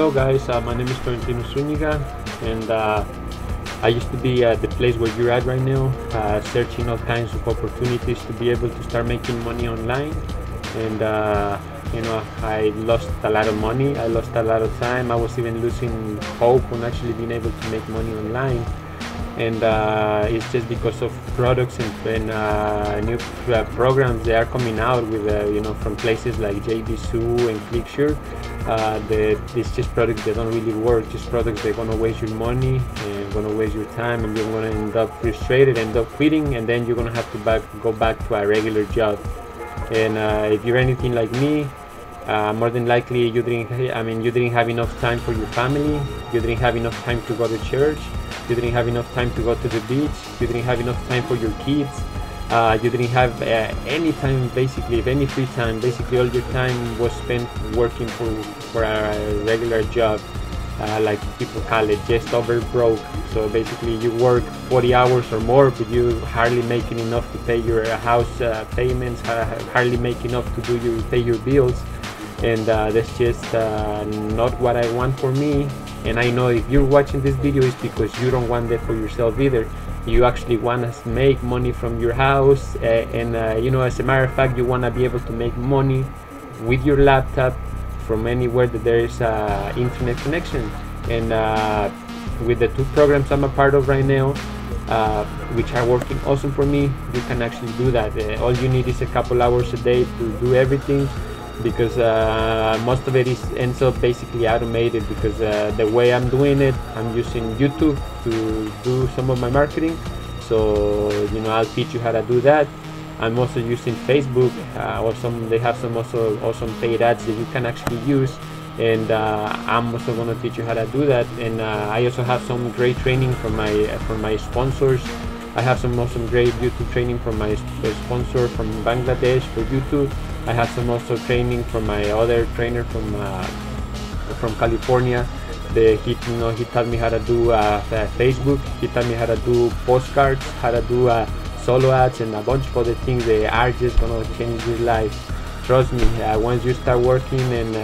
Hello guys, my name is Florentino Zuniga, and I used to be at the place where you're at right now, searching all kinds of opportunities to be able to start making money online. And I lost a lot of money, I lost a lot of time, I was even losing hope on actually being able to make money online. And it's just because of products and new programs they are coming out with, from places like JBSU and ClickSure. It's just products that don't really work, just products that are gonna waste your money and gonna waste your time, and you're gonna end up frustrated, end up quitting, and then you're gonna have to go back to a regular job. And if you're anything like me, more than likely you didn't have enough time for your family, you didn't have enough time to go to church, you didn't have enough time to go to the beach, you didn't have enough time for your kids, you didn't have any time, basically, if any free time. Basically all your time was spent working for a regular job, like people call it, just over broke. So basically you work 40 hours or more, but you hardly making enough to pay your house payments, hardly make enough to pay your bills. And that's just not what I want for me. And I know if you're watching this video, it's because you don't want that for yourself either. You actually want to make money from your house, and as a matter of fact, you want to be able to make money with your laptop from anywhere that there is internet connection. And with the two programs I'm a part of right now, which are working awesome for me, you can actually do that. All you need is a couple hours a day to do everything, because most of it ends up basically automated, because the way I'm doing it, I'm using YouTube to do some of my marketing. So I'll teach you how to do that. I'm also using Facebook, they have some also awesome paid ads that you can actually use, and I'm also going to teach you how to do that. And I also have some great training from my sponsors. I have some awesome great YouTube training from my sponsor from Bangladesh for YouTube. I have some also training from my other trainer from California. He taught me how to do Facebook. He taught me how to do postcards, how to do solo ads, and a bunch of other things that are just gonna change your life. Trust me, once you start working and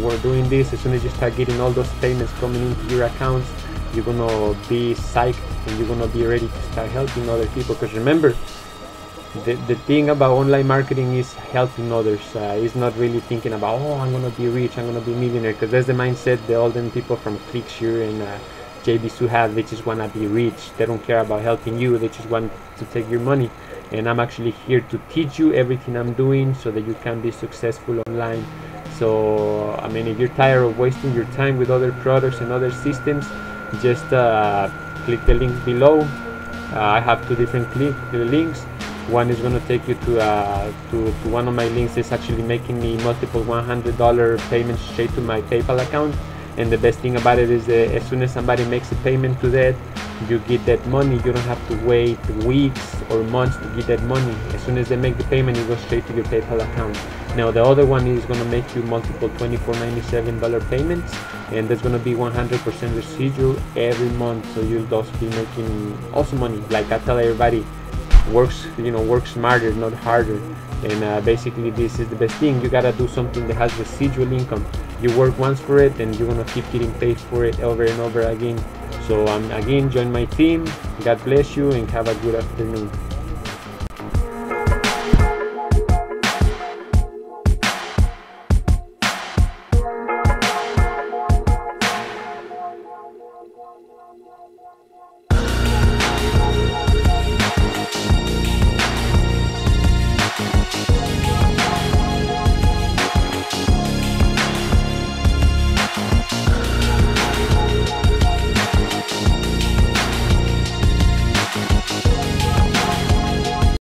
we're doing this, as soon as you start getting all those payments coming into your accounts, you're gonna be psyched and you're gonna be ready to start helping other people. Because remember, the thing about online marketing is helping others. It's not really thinking about, oh, I'm gonna be rich, I'm gonna be a millionaire, because that's the mindset the olden people from ClickSure and JBSU have. They just wanna be rich. They don't care about helping you, they just want to take your money. And I'm actually here to teach you everything I'm doing so that you can be successful online. So if you're tired of wasting your time with other products and other systems, just click the link below. I have two different links. One is going to take you to one of my links. It's actually making me multiple $100 payments straight to my PayPal account. And the best thing about it is that as soon as somebody makes a payment to that, you get that money. You don't have to wait weeks or months to get that money. As soon as they make the payment, it goes straight to your PayPal account. Now the other one is going to make you multiple $24.97 payments, and that's going to be 100% residual every month. So you'll also be making awesome money. Like I tell everybody, work smarter, not harder. And basically this is the best thing. You gotta do something that has residual income. You work once for it and you're gonna keep getting paid for it over and over again. So again, join my team. God bless you and have a good afternoon.